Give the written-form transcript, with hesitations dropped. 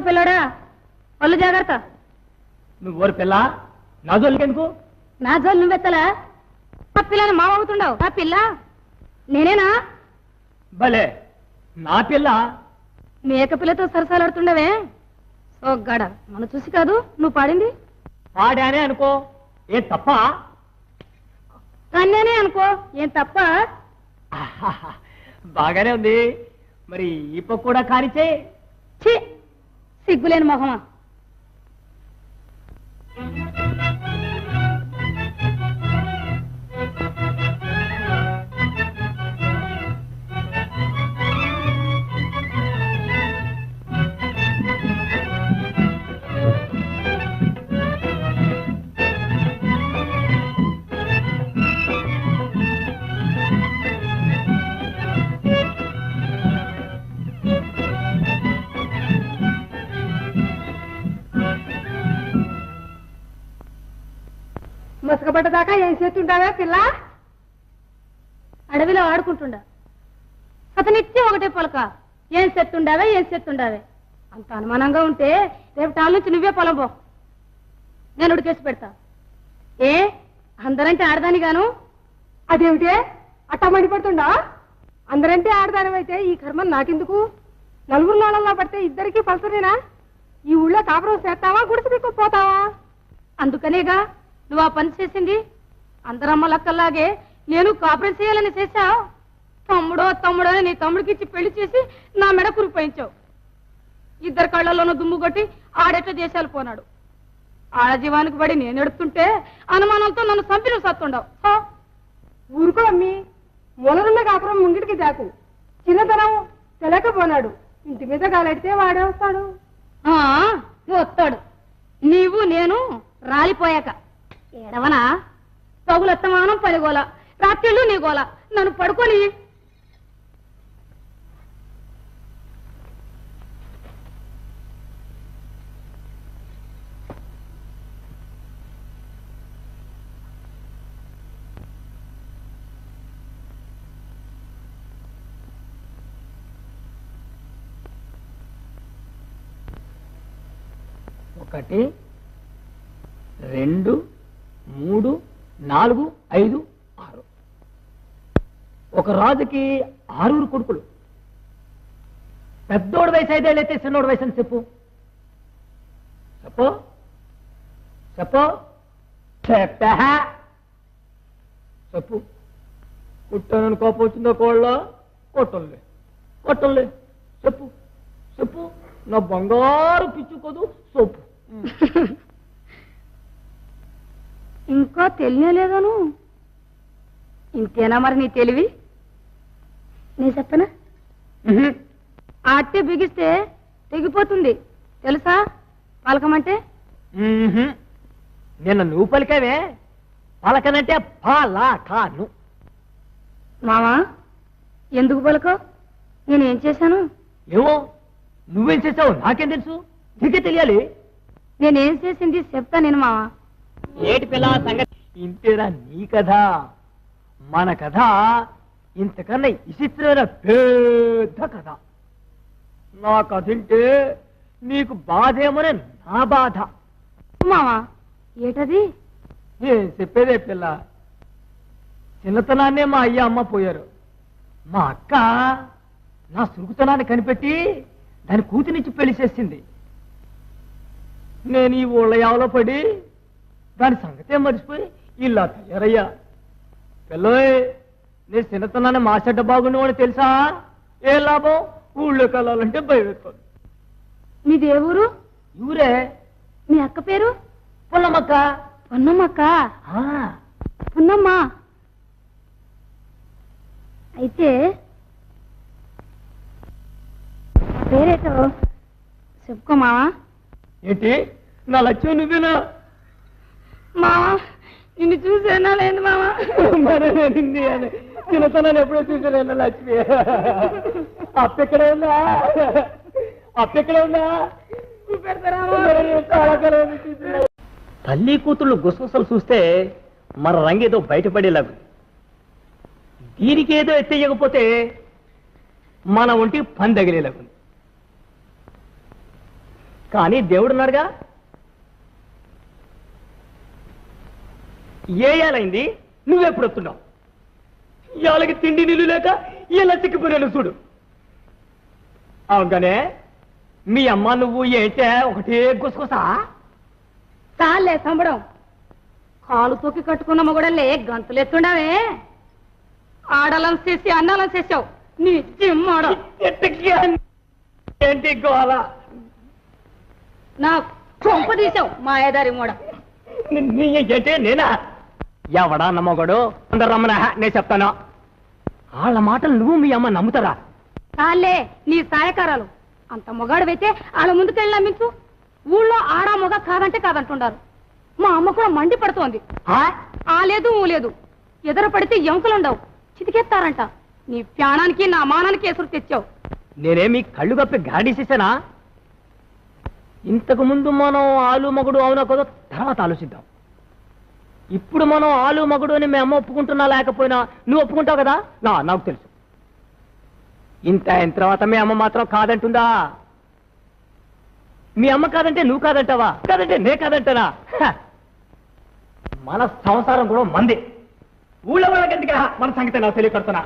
పిల్లడా పళ్ళు జాగ్రత్త. నువ్వు ఓరు పిల్ల, నా జోలికెందుకు? నా జోలు నువ్వెత్తలా? నా పిల్లని మామవుతుండవు. నా పిల్ల నేనేనా? భలే, నా పిల్ల. మేక పిల్లతో సరసాలాడుతుండవే సోగ్గాడ. మన చూసి కాదు నువ్వు పాడింది. పాడానే అనుకో, ఏం తప్ప? కన్యానే అనుకో, ఏం తప్ప? బాగానే ఉంది. మరి ఈప కూడా కానిచే. ఛీ, సిగ్గులేని మొహమా. మసకబడ్డదాకా ఏం చేస్తుంటావే పిల్ల? అడవిలో ఆడుకుంటుండా. అతనిచ్చి ఒకటే పొలక. ఏం చేస్తుండావే ఏం చేస్తుండావే అంత అనుమానంగా ఉంటే రేపు టాల నుంచి నువ్వే పొలం పో, నేను ఉడికేసి పెడతా. ఏ అందరంటే ఆడదాని గాను? అదేమిటే అట్టా మండిపడుతుండా? అందరంటే ఆడదానివైతే ఈ కర్మ నాకెందుకు? నలుగురు నాళ్ళల్లో పడితే ఇద్దరికి పలసనేనా? ఈ ఊళ్ళో కాపురం చేస్తావా గుడిసి దిక్కుపోతావా? అందుకనేగా నువ్వు ఆ పని చేసింది. అందరమ్మ లక్కల్లాగే నేను కాపురం చేయాలని చేశావు. తమ్ముడో తమ్ముడో నీ తమ్ముడికి ఇచ్చి పెళ్లి చేసి నా మెడ కురిపోయించావు. ఇద్దరు కళ్ళల్లోనూ దుమ్ము కొట్టి ఆడెట్ల దేశాలు పోనాడు. ఆడజీవానికి పడి నేను ఎడుతుంటే అనుమానంతో నన్ను చంపిన సత్తుండవు. ఊరుకో అమ్మి, మొలరున్న కాపురం ముంగిడికి దాకు. చిన్నతనం తెలకపోనాడు. ఇంటి మీద గాలెడితే వాడే వస్తాడు. వస్తాడు. నీవు నేను రాలిపోయాక ఏడవనా? పగులత్తమానం పనిగోల, రాత్రిళ్ళు నీ గోల. నన్ను పడుకొని ఒకటి, 2, 3, 4, 5, 6. ఒక రాజుకి 6 కొడుకులు. పెద్దోడు వయసు 5 ఏళ్ళైతే చిన్నోడు వయసు అని చెప్పు. చెప్పు చెప్పు చెప్పు. కుట్టానని కోపం వచ్చిందో కోళ్ళ? కొట్టలే కొట్టలే. చెప్పు చెప్పు. నా బంగారు పిచ్చుకోదు సోపు. ఇంకా తెలియలేదను. ఇంతేనా మరి నీ తెలివి? నీ చెప్పనా? అట్టే బిగిస్తే తెగిపోతుంది తెలుసా పలకమంటే. నిన్న నువ్వు పలికావే, పలకనంటే పాలకాను. మావా ఎందుకు పలకవు? నేనేం చేశాను? ఏమో నువ్వేం చేసావు నాకేం తెలుసు? నీకే తెలియాలి. నేనేం చేసింది చెప్తా నేను మావా. ఏటి పిల్ల సంగతి? ఇంతేరా నీ కథ. మన కథ ఇంతకన్నా విచిత్రమైన పెద్ద కథ. నా కథ వింటే నీకు బాధేమోనే నా బాధ. మావా ఏటది? నేను చెప్పేదే పిల్ల. చిన్నతనాన్నే మా అయ్య అమ్మ పోయారు. మా అక్క నా సురుగుతనాన్ని కనిపెట్టి దాని కూతునిచ్చి పెళ్లి చేసింది. నేను ఈ ఊళ్ళయావలో పడి దాని సంగతే మర్చిపోయి ఇలా తయారయ్యా. పిల్లోయ్, నేను చిన్నతనాన్ని మా చెడ్డ బాగుండేవాడు తెలుసా? ఏ లాభం? ఊళ్ళోకి వెళ్ళాలంటే భయపెడుతుంది. మీదే ఊరు? ఊరే. మీ అక్క పేరు? పున్నమ్మక్క. పున్నమ్మక్క? పున్నమ్మ అయితే పేరేటో చెప్పుకో మావా. ఏంటి నా లక్ష్యం నువ్వేనా? మావా నిన్ను చూసేనా లేదు మావా. మరేంది అని చిన్నతనాన్ని ఎప్పుడో చూసాను లక్ష్మి. అప్పెక్కడే ఉందా? అప్పెక్కడే ఉందా? తల్లి కూతుళ్ళు గుసగుసలు చూస్తే మన రంగేదో బయటపడేలాగు. దీనికేదో ఎత్తేయకపోతే మన ఒంటి పని తగిలేలాగుంది. కానీ దేవుడున్నాడుగా. ఏ ఏలైంది? నువ్వెప్పుడు వస్తున్నావు? ఇవాళకి తిండి నీళ్ళు లేక ఇలా చిక్కిపోయాను చూడు. అవుగానే మీ అమ్మ నువ్వు ఏంటే ఒకటే గుసగుసా? చాలే సంబడం. కాలు తొక్కి కట్టుకున్న మొగడలే గంతులు ఎత్తుండవే. ఆడలం చేసి అన్నాలం చేసావు నీ జిమ్మాడ. ఏంటి గోల? నా కొంప తీసావు మాయదారి మూడ. ఏంటి నేనా? ఎవడా నమ్మగడు? అందరు రమ్మన నేను చెప్తాను. వాళ్ళ మాటలు నువ్వు మీ అమ్మ నమ్ముతారా? చాలే నీ సాయకారాలు. అంత మొగాడువైతే వాళ్ళ ముందుకెళ్ళి నమ్మించు. ఊళ్ళో ఆడా మొగ కాదంటే కాదంటుండారు. మా అమ్మ కూడా మండి పడుతోంది. ఆ లేదు ఊ లేదు. ఎదుర పడితే ఎముకలుండవు, చితికేస్తారంట. నీ ప్రాణానికి నా మానానికి ఎసురు తెచ్చావు. నేనేమి కళ్ళు కప్పి గాడీసేసానా? ఇంతకు ముందు మనం ఆలు మగుడు అవునా కదా తర్వాత ఆలోచిద్దాం. ఇప్పుడు మనం ఆలు మగుడు అని మీ అమ్మ ఒప్పుకుంటున్నా లేకపోయినా నువ్వు ఒప్పుకుంటావు కదా. నాకు తెలుసు. ఇంత అయిన తర్వాత మీ అమ్మ మాత్రం కాదంటుందా? మీ అమ్మ కాదంటే నువ్వు కాదంటావా? కాదంటే నే కాదంటానా? మన సంసారం కూడా మంది. ఊళ్ళో వాళ్ళకెందుక మన సంగతి నాకు తెలియకడుతున్నా.